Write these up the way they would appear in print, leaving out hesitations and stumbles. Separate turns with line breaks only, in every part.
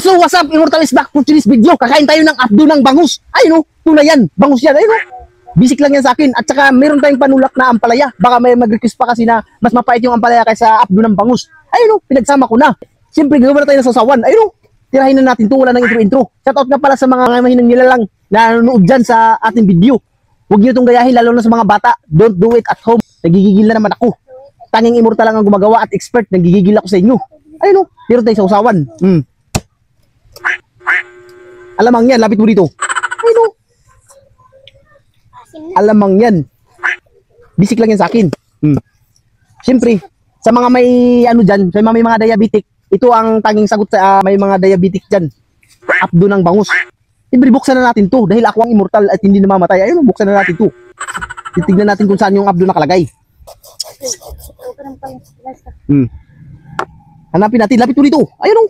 So what's up, Immortal is back for today's video. Kakain tayo ng abdo ng bangus. Ayun, tunay yan, bangus yan. Ayun, basic lang yan sa akin. At saka meron tayong panulak na ampalaya. Baka may mag-request pa kasi na mas mapait yung ampalaya kaysa abdo ng bangus. Ayun, pinagsama ko na. Siyempre, gawin na tayo ng sasawan. Ayun, tirahin na natin to, wala nang intro-intro. Shoutout nga pala sa mga mahinang nilalang na nanonood dyan sa ating video. Huwag nyo itong gayahin, lalo na sa mga bata. Don't do it at home. Nagigigil na naman ako. Tanging Immortal lang ang gumagawa at expert. Nagigigil ako sa inyo. Ayun, meron tayo sa usawan. Alamang yan, lapit mo dito. Ayun, alamang yan. Bisik lang yan sa akin. Siyempre, sa mga may ano dyan, sa mga may mga diabetic, ito ang tanging sagot sa may mga diabetic dyan. Abdo ng bangus. Siyempre, buksan na natin to dahil ako ang immortal at hindi namamatay. Ayun, buksan na natin to. Titignan natin kung saan yung abdo nakalagay. Hanapin natin, lapit mo dito. Ayun,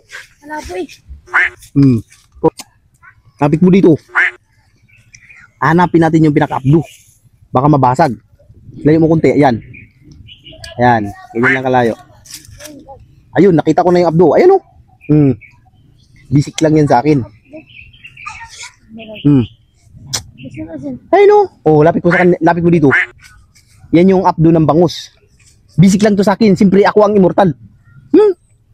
lapit mo dito. Hanapin natin yung pinaka-abdo. Baka mabasag. Layo mo konti, ayan. Ayan, ganyan lang kalayo. Ayun, nakita ko na yung abdo. Ayun, bisik lang yan sa akin. Ayun, lapit mo sa lapit mo dito. Yan yung abdo ng bangus. Bisik lang to sa akin. Siyempre, ako ang immortal.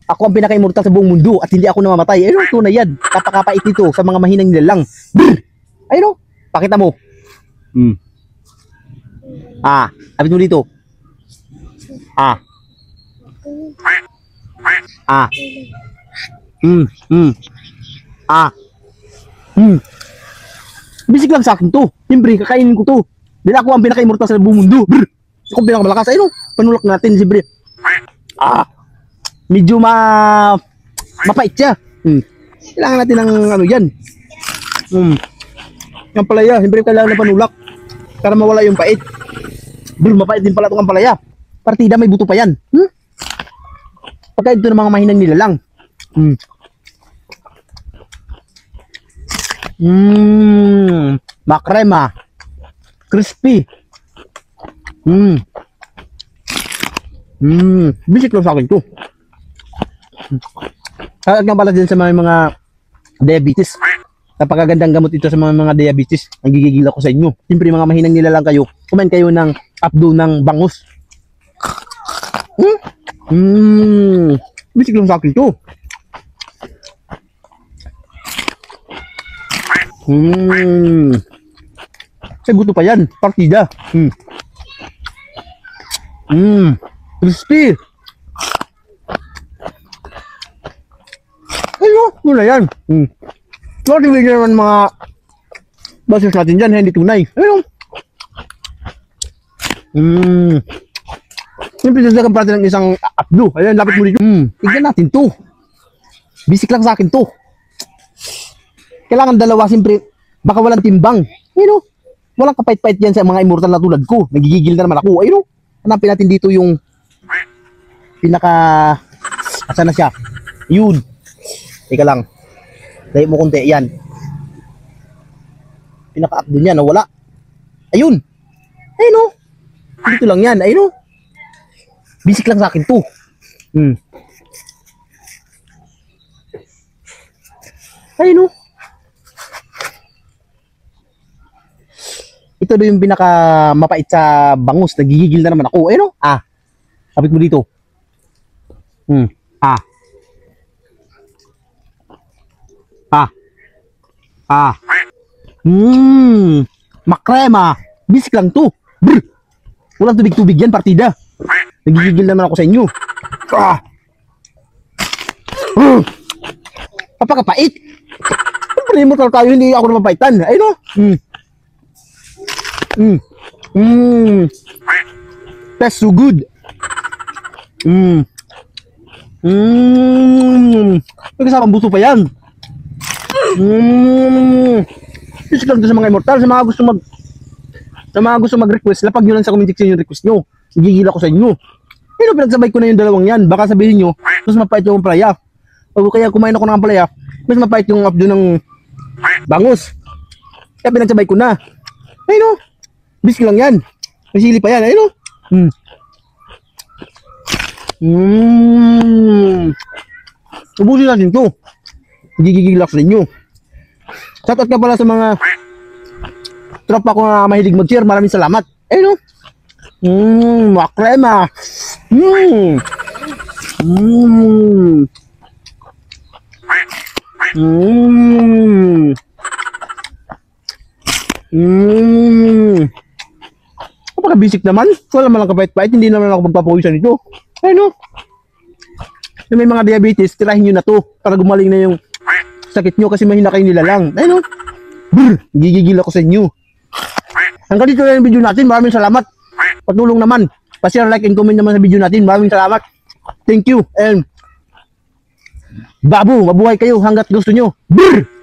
Ako ang pinaka-immortal sa buong mundo at hindi ako namamatay. Ayun, tunay yan. Kapakapait ito sa mga mahinang nilalang. Ayun, pakita mo. Lapit mo dito. Bisik lang sa akin to. Siyempre, kakainin ko to. Dahil ako ang pinaka-immortal sa buong mundo. Ako ang pinakamalakas. Ayun, panulak natin. Siyempre. Medyo mapait siya. Kailangan natin ng ano yan. Ang palaya. Siyempre, kailangan na panulak. Para mawala yung pait. Mapait din pala itong ampalaya. Partida may buto pa yan. Pagka ito ng mga mahinang nilalang. Makrema. Crispy. Bisik lang sa akin to. Kaya nga pala din sa mga diabetes. Napakagandang gamot ito sa mga diabetes. Ang gigigil ako sa inyo. Siyempre mga mahinang nilalang kayo. Kumain kayo ng abdo ng bangus. Bisik lang sa akin to. Sa gusto pa yan. Partida. Crispy. Ayun, muna yan. Sorry, hindi naman mga basis natin dyan, hindi tunay. Ayun. Siyempre, sasagam pa natin ng isang abdo. Ayun, lapit mo dito. Tignan natin to. Bisik lang sa akin to. Kailangan dalawa, siyempre, baka walang timbang. Ayun, walang kapait-pait yan sa mga immortal na tulad ko. Nagigigil na naman ako. Ayun, hanapin natin dito yung pinaka... Asan na siya? Yun. Teka lang. Layo mo konti. Yan. Pinaka-abdo niya. Nawala. Ayun. Ayun, dito lang yan. Ayun, bisik lang sa akin to. Ayun, ito do yung pinaka mapait sa bangus. Nagigigil na naman ako. Ayun, lapit mo dito. Makrema. Bisik lang to. Walang tubig-tubig yan, partida. Nagigigil naman ako sa inyo. Kapakapait. Immortal tayo, hindi ako na mapaitan. Ayun, that's so good. May kasamang buto pa yan. Bisik lang to sa mga immortal. Sa mga gusto mag-request, lapag nyo lang sa comment section yung request nyo. Gigil ako sa inyo. Pero pinagsabay ko na yung dalawang yan. Baka sabihin nyo, mas mapait yung ampalaya. O kaya kumain ako ng ampalaya, mas mapait yung abdo ng bangus. Kaya pinagsabay ko na. Ayun, bisik lang yan. May sili pa yan. Ayun, Ubusin natin to. Gigigil ako sa inyo. Shoutout ka pala sa mga tropa ko na mahilig mag-share. Maraming salamat. Eh no? Makrema. Mmm. Mmm. Mmm. Mmm. Napaka-basic naman. Wala man lang kapait-pait. Hindi naman ako magpapawisan nito. Eh no? Yung may mga diabetes, tirahin nyo na to para gumaling na yung sakit nyo kasi mahina kayo nilalang. Eh no? Brr! Gigigil ako sa inyo. Hanggang dito lang yung video natin. Maraming salamat. Patulong naman. Pa-share, like, and comment naman sa video natin. Maraming salamat. Thank you. And Babu, mabuhay kayo hanggat gusto nyo. Brr!